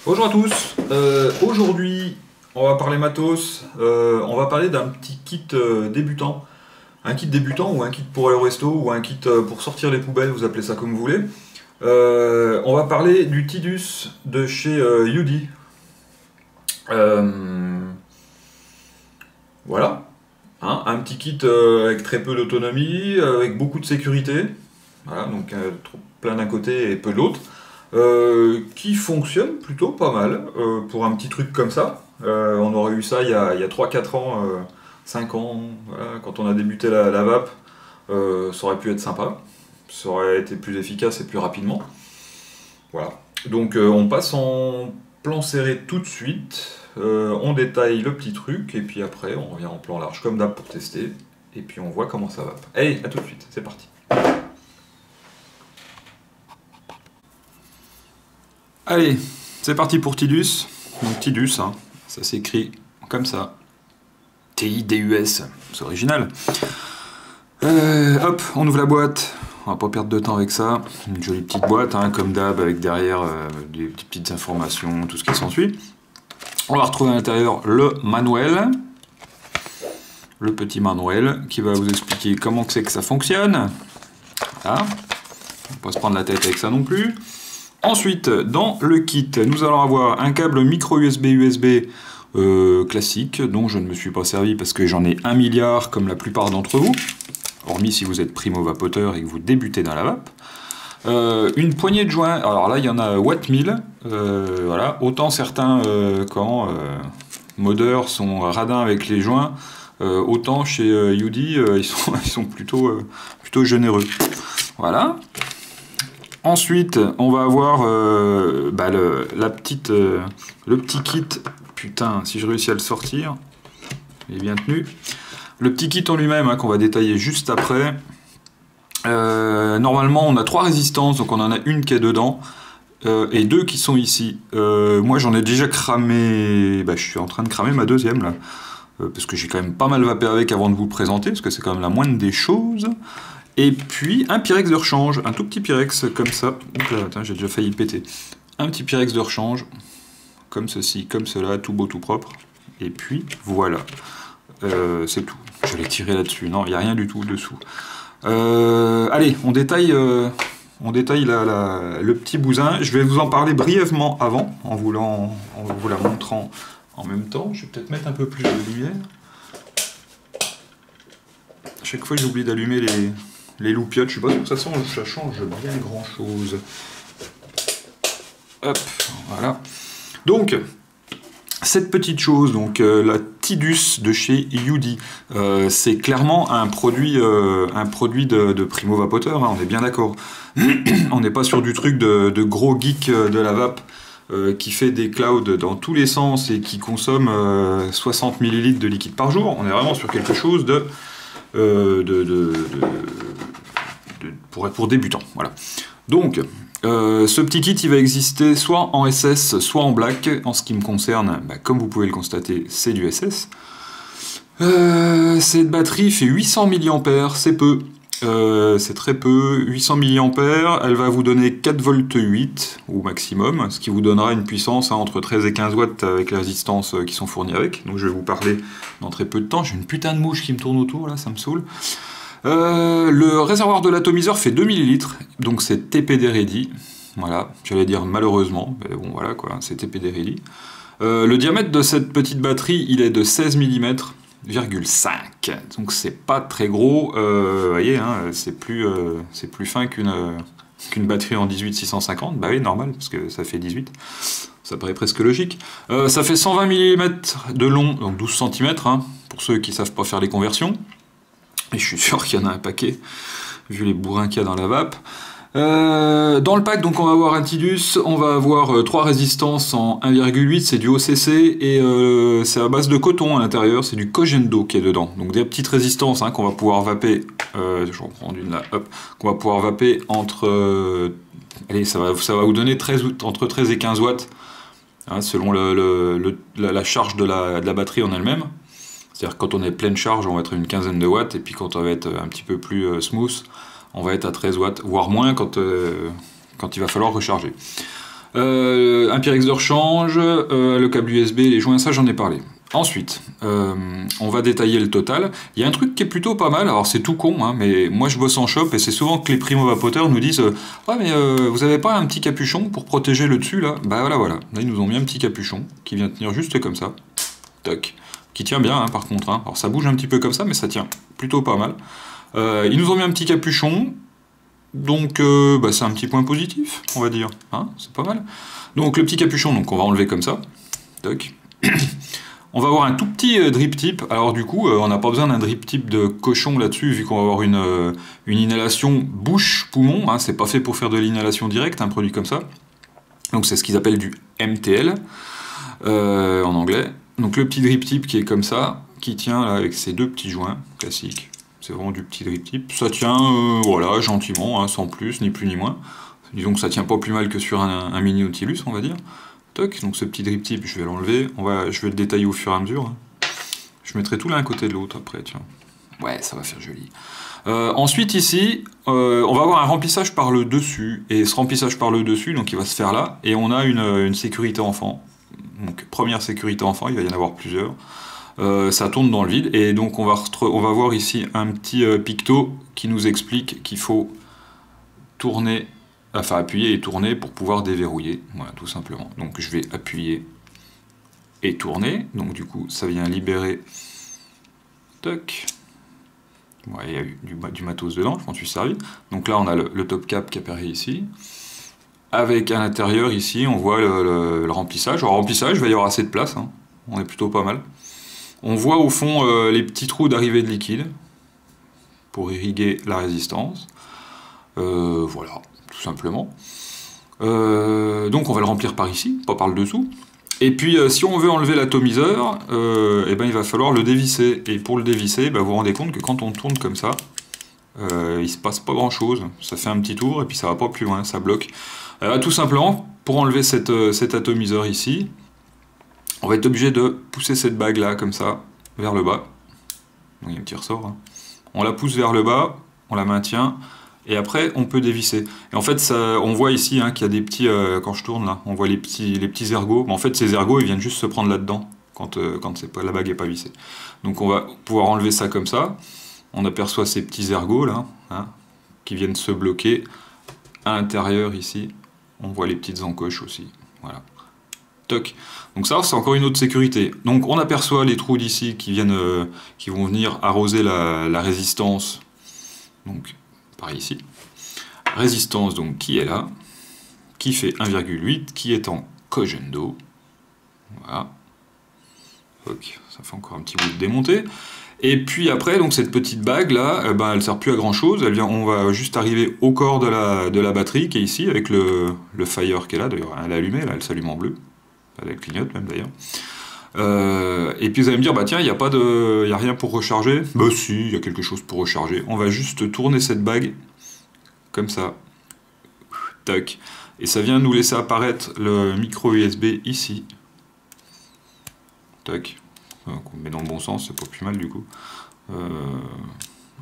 Bonjour à tous, aujourd'hui on va parler matos, on va parler d'un petit kit débutant. Un kit débutant ou un kit pour aller au resto ou un kit pour sortir les poubelles, vous appelez ça comme vous voulez. On va parler du Tidus de chez Yudi. Voilà, hein, un petit kit avec très peu d'autonomie, avec beaucoup de sécurité. Voilà, donc plein d'un côté et peu de l'autre. Qui fonctionne plutôt pas mal pour un petit truc comme ça. On aurait eu ça il y a 3-4 ans, 5 ans, voilà, quand on a débuté la vape. Ça aurait pu être sympa, ça aurait été plus efficace et plus rapidement. Voilà. Donc on passe en plan serré tout de suite, on détaille le petit truc et puis après on revient en plan large comme d'hab pour tester et puis on voit comment ça va. Allez, à tout de suite, c'est parti. Allez, c'est parti pour Tidus. Donc Tidus, hein, ça s'écrit comme ça. T-I-D-U-S, c'est original. Hop, on ouvre la boîte. On va pas perdre de temps avec ça. Une jolie petite boîte, hein, comme d'hab, avec derrière des petites informations, tout ce qui s'ensuit. On va retrouver à l'intérieur le manuel. Le petit manuel qui va vous expliquer comment c'est que ça fonctionne. Voilà. On va pas se prendre la tête avec ça non plus. Ensuite, dans le kit, nous allons avoir un câble micro USB classique, dont je ne me suis pas servi parce que j'en ai 1 milliard comme la plupart d'entre vous, hormis si vous êtes primo-vapoteur et que vous débutez dans la vape. Une poignée de joints, alors là il y en a Watt 1000, voilà. Autant certains modeurs sont radins avec les joints, autant chez Yudi ils sont plutôt généreux. Voilà. Ensuite, on va avoir le petit kit. Putain, si je réussis à le sortir, il est bien tenu. Le petit kit en lui-même, hein, qu'on va détailler juste après. Normalement, on a 3 résistances, donc on en a une qui est dedans et 2 qui sont ici. Moi, j'en ai déjà cramé. Je suis en train de cramer ma deuxième là, parce que j'ai quand même pas mal vapé avec avant de vous le présenter, parce que c'est quand même la moindre des choses. Et puis un Pyrex de rechange, un tout petit Pyrex comme ça. Attends, j'ai déjà failli péter. Un petit Pyrex de rechange, comme ceci, comme cela, tout beau, tout propre. Et puis voilà, c'est tout. J'allais tirer là-dessus, non, il n'y a rien du tout dessous. Allez, on détaille le petit bousin. Je vais vous en parler brièvement avant, en vous la montrant en même temps. Je vais peut-être mettre un peu plus de lumière. À chaque fois, j'oublie d'allumer les loupiottes, je sais pas si ça change bien grand chose. Hop, voilà. Donc, cette petite chose, donc la Tidus de chez Yudi, c'est clairement un produit de primo-vapoteur, hein, on est bien d'accord. On n'est pas sur du truc de gros geek de la vape qui fait des clouds dans tous les sens et qui consomme 60 ml de liquide par jour. On est vraiment sur quelque chose pour débutants, voilà. Donc, ce petit kit, il va exister soit en SS, soit en black. En ce qui me concerne, comme vous pouvez le constater, c'est du SS. Cette batterie fait 800 mAh, c'est peu. C'est très peu, 800 mAh, elle va vous donner 4,8 V au maximum, ce qui vous donnera une puissance entre 13 et 15 watts avec les résistances qui sont fournies avec. Donc je vais vous parler dans très peu de temps. J'ai une putain de mouche qui me tourne autour, là, ça me saoule. Le réservoir de l'atomiseur fait 2 ml, donc c'est TPD ready. Voilà, j'allais dire malheureusement, mais bon voilà quoi, c'est TPD ready. Le diamètre de cette petite batterie, il est de 16 mm. 5, donc c'est pas très gros, vous voyez, hein, c'est plus fin qu'une batterie en 18650, bah oui, normal, parce que ça fait 18, ça paraît presque logique. Ça fait 120 mm de long, donc 12 cm, hein, pour ceux qui savent pas faire les conversions, et je suis sûr qu'il y en a un paquet, vu les bourrins qu'il y a dans la vape. Dans le pack, donc on va avoir un Tidus, on va avoir 3 résistances en 1,8, c'est du OCC et c'est à base de coton à l'intérieur, c'est du Kogendo qui est dedans. Donc des petites résistances hein, qu'on va pouvoir vaper, je vais en prendre une là, hop, qu'on va pouvoir vaper entre, allez, ça va vous donner entre 13 et 15 watts, hein, selon la charge de la batterie en elle-même. C'est-à-dire que quand on est pleine charge, on va être à une quinzaine de watts, et puis quand on va être un petit peu plus smooth, on va être à 13 watts, voire moins quand il va falloir recharger. Un Pyrex de rechange, le câble USB, les joints, ça j'en ai parlé. Ensuite, on va détailler le total. Il y a un truc qui est plutôt pas mal, alors c'est tout con, hein, mais moi je bosse en shop et c'est souvent que les primo-vapoteurs nous disent ouais mais vous avez pas un petit capuchon pour protéger le dessus là? Bah voilà, là ils nous ont mis un petit capuchon qui vient tenir juste comme ça, toc, qui tient bien hein, par contre, hein. Alors ça bouge un petit peu comme ça mais ça tient plutôt pas mal. Ils nous ont mis un petit capuchon, donc bah, c'est un petit point positif, on va dire, hein, c'est pas mal. Donc le petit capuchon, donc on va enlever comme ça, toc. On va avoir un tout petit drip tip, alors du coup on n'a pas besoin d'un drip tip de cochon là-dessus, vu qu'on va avoir une inhalation bouche-poumon, hein, c'est pas fait pour faire de l'inhalation directe, un produit comme ça. Donc c'est ce qu'ils appellent du MTL, en anglais. Donc le petit drip tip qui est comme ça, qui tient là, avec ces deux petits joints classiques, c'est vraiment du petit drip tip, ça tient voilà, gentiment, hein, sans plus, ni plus ni moins. Disons que ça tient pas plus mal que sur un mini Nautilus, on va dire. Toc, donc ce petit drip tip, je vais l'enlever, je vais le détailler au fur et à mesure. Je mettrai tout l'un à côté de l'autre après, tiens. Ouais, ça va faire joli. Ensuite ici, on va avoir un remplissage par le dessus, et ce remplissage par le dessus, donc il va se faire là, et on a une sécurité enfant. Donc première sécurité enfant, il va y en avoir plusieurs. Ça tourne dans le vide, et donc on va voir ici un petit picto qui nous explique qu'il faut tourner, enfin appuyer et tourner pour pouvoir déverrouiller, voilà tout simplement. Donc je vais appuyer et tourner, donc du coup ça vient libérer, toc, ouais, il y a eu du matos dedans, je m'en suis servi. Donc là on a le top cap qui apparaît ici, avec à l'intérieur ici on voit le remplissage. Alors remplissage, il va y avoir assez de place, hein. On est plutôt pas mal. On voit au fond les petits trous d'arrivée de liquide, pour irriguer la résistance, voilà. Tout simplement. Donc on va le remplir par ici, pas par le dessous. Et puis si on veut enlever l'atomiseur, eh ben, il va falloir le dévisser. Et pour le dévisser, ben, vous vous rendez compte que quand on tourne comme ça, il se passe pas grand chose. Ça fait un petit tour et puis ça va pas plus loin, ça bloque. Tout simplement, pour enlever cet atomiseur ici, on va être obligé de pousser cette bague là, comme ça, vers le bas. Donc il y a un petit ressort. Hein. On la pousse vers le bas, on la maintient. Et après, on peut dévisser. Et en fait, ça, on voit ici hein, qu'il y a des petits... quand je tourne, là, on voit les petits ergots. Mais en fait, ces ergots, ils viennent juste se prendre là-dedans, quand la bague n'est pas vissée. Donc on va pouvoir enlever ça comme ça. On aperçoit ces petits ergots, là, hein, qui viennent se bloquer. À l'intérieur, ici, on voit les petites encoches aussi. Voilà. Toc. Donc ça, c'est encore une autre sécurité. Donc on aperçoit les trous d'ici qui vont venir arroser la résistance. Donc... par ici, résistance donc qui est là, qui fait 1,8, qui est en cogendo, voilà, donc ça fait encore un petit bout de démonter, et puis après donc cette petite bague là, ben, elle sert plus à grand chose, on va juste arriver au corps de la batterie qui est ici, avec le fire qui est là, d'ailleurs elle est allumée, là, elle s'allume en bleu, elle clignote même d'ailleurs. Et puis vous allez me dire, bah tiens, il n'y a rien pour recharger. Bah si, il y a quelque chose pour recharger. On va juste tourner cette bague, comme ça, tac, et ça vient nous laisser apparaître le micro USB ici. Tac, donc on met dans le bon sens, c'est pas plus mal du coup.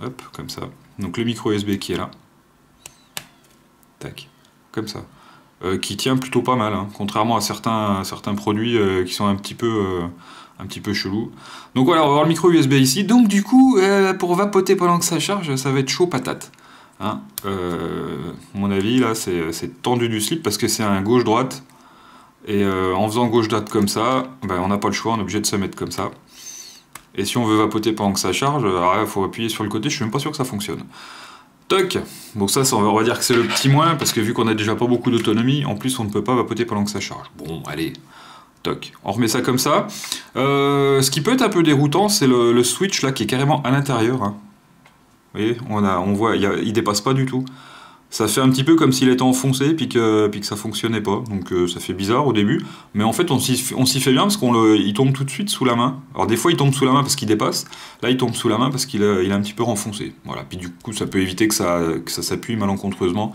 Hop, comme ça. Donc le micro USB qui est là. Tac, comme ça. Qui tient plutôt pas mal, hein, contrairement à certains produits qui sont un petit peu chelous. Donc voilà, on va avoir le micro USB ici. Donc du coup, pour vapoter pendant que ça charge, ça va être chaud patate. Hein. À mon avis, là, c'est tendu du slip parce que c'est un gauche-droite. Et en faisant gauche-droite comme ça, ben, on n'a pas le choix, on est obligé de se mettre comme ça. Et si on veut vapoter pendant que ça charge, il faut appuyer sur le côté, je suis même pas sûr que ça fonctionne. Toc. Donc ça, on va dire que c'est le petit moins, parce que vu qu'on a déjà pas beaucoup d'autonomie, en plus on ne peut pas vapoter pendant que ça charge. Bon, allez, toc. On remet ça comme ça. Ce qui peut être un peu déroutant, c'est le switch là qui est carrément à l'intérieur. Hein. Vous voyez, on voit, il dépasse pas du tout. Ça fait un petit peu comme s'il était enfoncé puis que ça fonctionnait pas. Donc ça fait bizarre au début. Mais en fait on s'y fait bien parce qu'il tombe tout de suite sous la main. Alors des fois il tombe sous la main parce qu'il dépasse. Là il tombe sous la main parce qu'il est un petit peu renfoncé. Voilà. Puis du coup ça peut éviter que ça s'appuie malencontreusement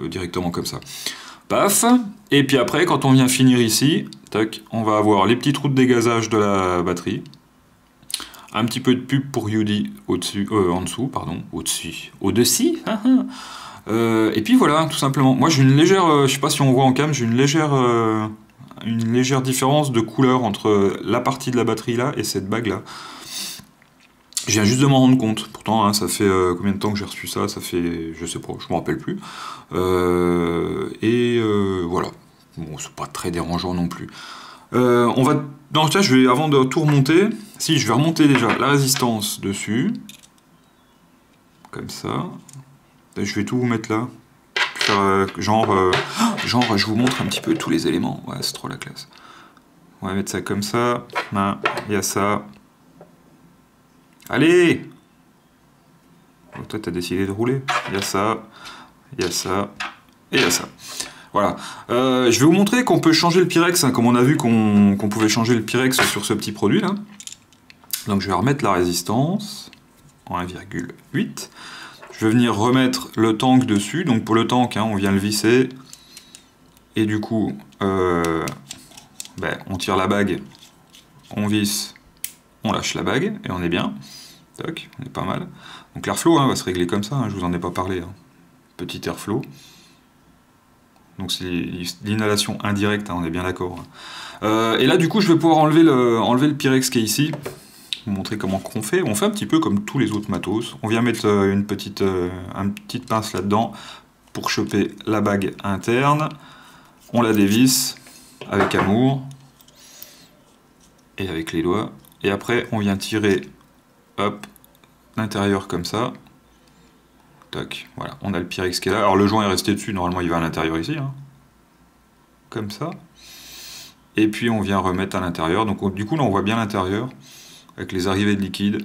directement comme ça. Paf. Et puis après quand on vient finir ici, tac, on va avoir les petits trous de dégazage de la batterie. Un petit peu de pub pour UD au-dessus, en dessous, pardon, au-dessus, Et puis voilà, tout simplement. Moi j'ai une légère, je sais pas si on voit en cam, j'ai une légère différence de couleur entre la partie de la batterie là et cette bague là. Je viens juste de m'en rendre compte. Pourtant, hein, ça fait combien de temps que j'ai reçu ça? Ça fait, je sais pas, je me rappelle plus. Voilà. Bon, c'est pas très dérangeant non plus. On va, dans le cas, je vais, avant de tout remonter, si je vais remonter déjà la résistance dessus, comme ça. Je vais tout vous mettre là. Faire, genre, je vous montre un petit peu tous les éléments. Ouais, c'est trop la classe. On va mettre ça comme ça. Il y a ça. Allez! Donc toi, t'as décidé de rouler. Il y a ça, il y a ça, et il y a ça. Voilà. Je vais vous montrer qu'on peut changer le Pyrex, hein, comme on a vu qu'on pouvait changer le Pyrex sur ce petit produit là. Donc je vais remettre la résistance en 1,8. Je vais venir remettre le tank dessus. Donc pour le tank, hein, on vient le visser. Et du coup, on tire la bague, on visse, on lâche la bague, et on est bien. Toc, on est pas mal. Donc l'airflow va se régler comme ça, hein, je vous en ai pas parlé. Hein. Petit airflow. Donc c'est l'inhalation indirecte, hein, on est bien d'accord. Hein. Et là du coup je vais pouvoir enlever le Pyrex qui est ici. Vous montrer comment on fait. On fait un petit peu comme tous les autres matos. On vient mettre une petite pince là-dedans pour choper la bague interne. On la dévisse avec amour et avec les doigts. Et après on vient tirer, hop, l'intérieur comme ça. Tac, voilà, on a le Pyrex qui est là. Alors le joint est resté dessus, normalement il va à l'intérieur ici. Hein. Comme ça. Et puis on vient remettre à l'intérieur. Donc du coup là on voit bien l'intérieur avec les arrivées de liquide.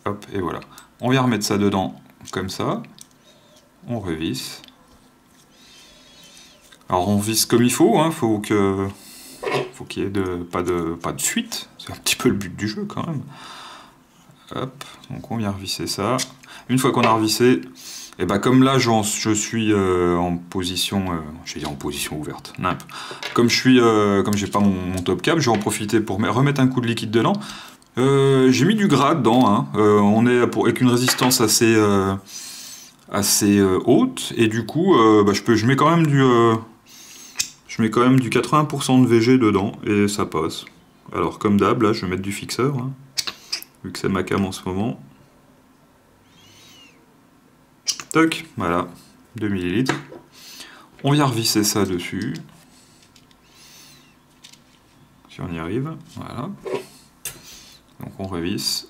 Hop, et voilà. On vient remettre ça dedans comme ça. On revisse. Alors on visse comme il faut, hein. Faut qu'il y ait pas de fuite. C'est un petit peu le but du jeu quand même. Hop, donc on vient revisser ça. Une fois qu'on a revissé, et comme là je suis en position, je vais dire en position ouverte, nimp. Comme j'ai pas mon top cap, je vais en profiter pour remettre un coup de liquide dedans. J'ai mis du gras dedans, hein. On est avec une résistance assez haute, et du coup je mets quand même du 80% de VG dedans, et ça passe. Alors comme d'hab, là je vais mettre du fixeur, hein, vu que c'est ma cam en ce moment. Toc, voilà, 2 ml. On vient revisser ça dessus. Si on y arrive, voilà. Donc on revisse.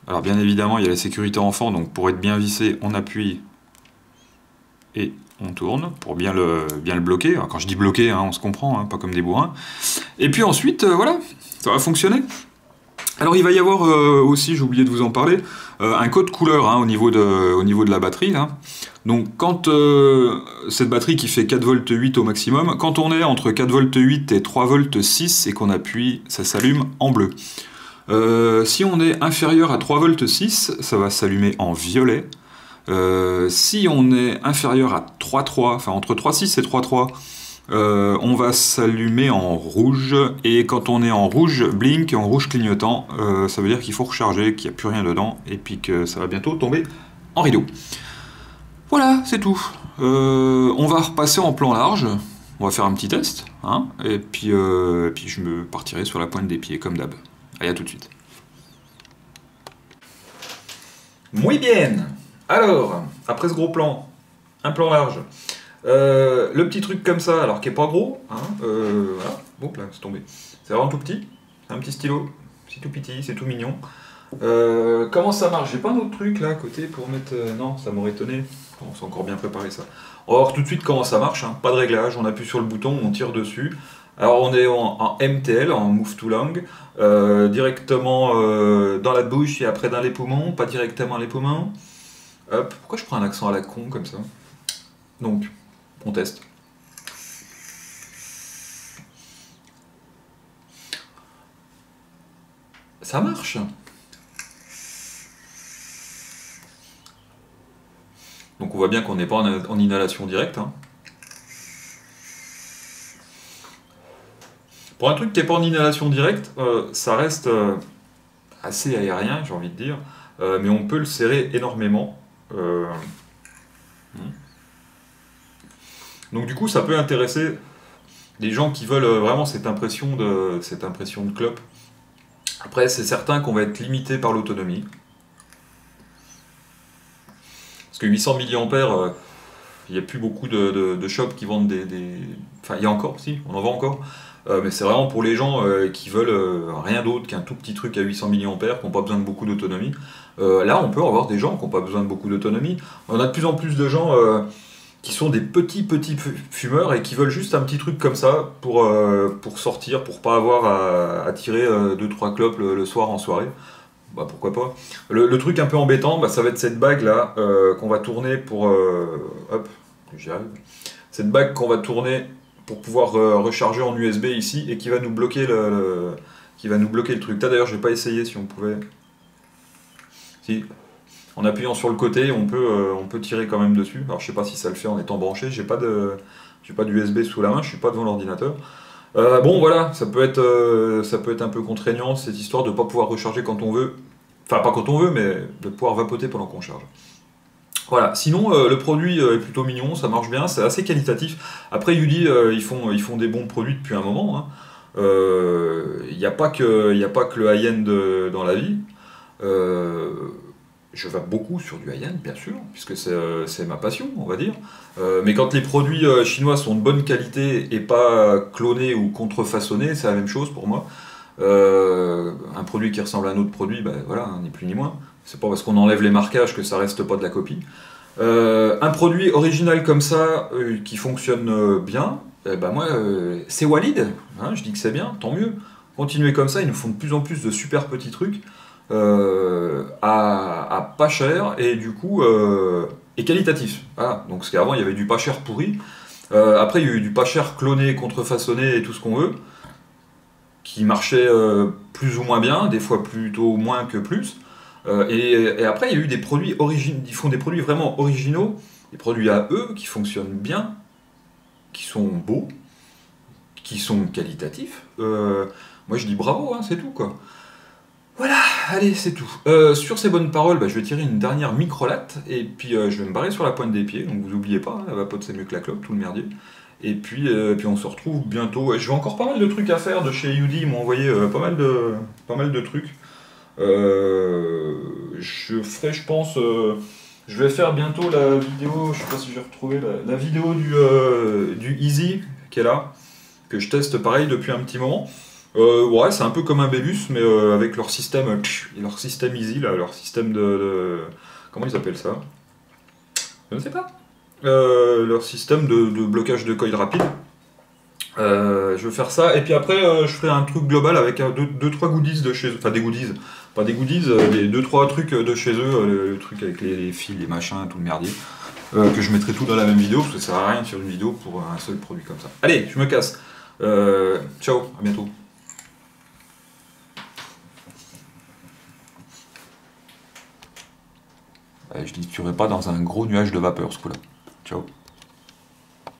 Alors bien évidemment, il y a la sécurité enfant, donc pour être bien vissé, on appuie et on tourne pour bien le bloquer. Alors, quand je dis bloquer, hein, on se comprend, hein, pas comme des bourrins. Et puis ensuite, voilà, ça va fonctionner. Alors il va y avoir aussi, j'ai oublié de vous en parler, un code couleur, hein, au niveau de la batterie. Là. Donc quand cette batterie qui fait 4V8 au maximum, quand on est entre 4V8 et 3V6 et qu'on appuie, ça s'allume en bleu. Si on est inférieur à 3V6, ça va s'allumer en violet. Si on est inférieur à 3.3, enfin entre 3.6 et 3.3, on va s'allumer en rouge, et quand on est en rouge blink, en rouge clignotant, ça veut dire qu'il faut recharger, qu'il n'y a plus rien dedans, et puis que ça va bientôt tomber en rideau. Voilà, c'est tout. On va repasser en plan large, on va faire un petit test, hein, et puis je me partirai sur la pointe des pieds, comme d'hab. Allez, à tout de suite. Muy bien. Alors, après ce gros plan, un plan large, le petit truc comme ça, alors qui est pas gros, hein, voilà, bon là c'est tombé, c'est vraiment tout petit, c'est un petit stylo, c'est tout petit, c'est tout mignon. Comment ça marche? J'ai pas un autre truc là à côté pour mettre, non, ça m'aurait étonné, on s'est encore bien préparé ça. On va voir tout de suite comment ça marche, hein. Pas de réglage, on appuie sur le bouton, on tire dessus. Alors on est en MTL, en Move to Long, directement dans la bouche et après dans les poumons, pas directement les poumons. Hop, pourquoi je prends un accent à la con comme ça? Donc, on teste. Ça marche. Donc on voit bien qu'on n'est pas en inhalation directe. Hein. Pour un truc qui n'est pas en inhalation directe, ça reste assez aérien, j'ai envie de dire, mais on peut le serrer énormément. Donc du coup, ça peut intéresser des gens qui veulent vraiment cette impression de clope. Après, c'est certain qu'on va être limité par l'autonomie. Parce que 800 mAh, il n'y a plus beaucoup de shops qui vendent Enfin, il y a encore, si, on en vend encore. Mais c'est vraiment pour les gens qui veulent rien d'autre qu'un tout petit truc à 800 mAh, qui n'ont pas besoin de beaucoup d'autonomie. Là, on peut avoir des gens qui n'ont pas besoin de beaucoup d'autonomie. On a de plus en plus de gens qui sont des petits fumeurs et qui veulent juste un petit truc comme ça pour sortir, pour pas avoir à tirer 2-3 clopes le soir en soirée. Bah pourquoi pas. Le truc un peu embêtant, bah, ça va être cette bague là qu'on va tourner pour... hop, j'y arrive. Cette bague qu'on va tourner pour pouvoir recharger en USB ici et qui va nous bloquer qui va nous bloquer le truc. Là d'ailleurs, je vais pas essayer si on pouvait... Si. En appuyant sur le côté, on peut tirer quand même dessus. Alors je sais pas si ça le fait en étant branché, j'ai pas d'USB sous la main, je suis pas devant l'ordinateur. Bon voilà, ça peut être un peu contraignant cette histoire de pas pouvoir recharger quand on veut. Enfin pas quand on veut, mais de pouvoir vapoter pendant qu'on charge. Voilà, sinon le produit est plutôt mignon, ça marche bien, c'est assez qualitatif. Après Yudi, ils font des bons produits depuis un moment. Hein. Il n'y a pas que le high-end dans la vie. Je vape beaucoup sur du high-end, bien sûr, puisque c'est ma passion, on va dire. Mais quand les produits chinois sont de bonne qualité et pas clonés ou contrefaçonnés, c'est la même chose pour moi. Un produit qui ressemble à un autre produit, ben voilà, ni plus ni moins. C'est pas parce qu'on enlève les marquages que ça reste pas de la copie. Un produit original comme ça, qui fonctionne bien, ben moi, c'est Walid. Hein, je dis que c'est bien, tant mieux. Continuez comme ça, ils nous font de plus en plus de super petits trucs. À pas cher et du coup et qualitatif. Voilà. Donc parce qu'avant il y avait du pas cher pourri. Après il y a eu du pas cher cloné, contrefaçonné et tout ce qu'on veut, qui marchait plus ou moins bien, des fois plutôt moins que plus. Et après il y a eu des produits originaux, ils font des produits vraiment originaux, des produits à eux qui fonctionnent bien, qui sont beaux, qui sont qualitatifs. Moi je dis bravo, hein, c'est tout quoi. Voilà, allez, c'est tout. Sur ces bonnes paroles, bah, je vais tirer une dernière microlate, et puis je vais me barrer sur la pointe des pieds, donc vous oubliez pas, hein, la vapote c'est mieux que la clope, tout le merdier. Et puis on se retrouve bientôt. Je vais encore pas mal de trucs à faire de chez Yudi, ils m'ont envoyé pas mal de trucs. Je ferai, je pense, je vais faire bientôt la vidéo, je sais pas si je vais retrouver la vidéo du Easy, qui est là, que je teste pareil depuis un petit moment. Ouais, c'est un peu comme un Bébus, mais avec leur système Easy, là, leur système comment ils appellent ça? Je ne sais pas. Leur système de blocage de coil rapide. Je vais faire ça, et puis après, je ferai un truc global avec 2-3 goodies de chez eux. Enfin, des goodies, pas des goodies, les 2-3 trucs de chez eux, le truc avec les fils, les machins, tout le merdier. Que je mettrai tout dans la même vidéo, parce que ça sert à rien de faire une vidéo pour un seul produit comme ça. Allez, je me casse. Ciao, à bientôt. Je dis, tu serais pas dans un gros nuage de vapeur ce coup-là. Ciao.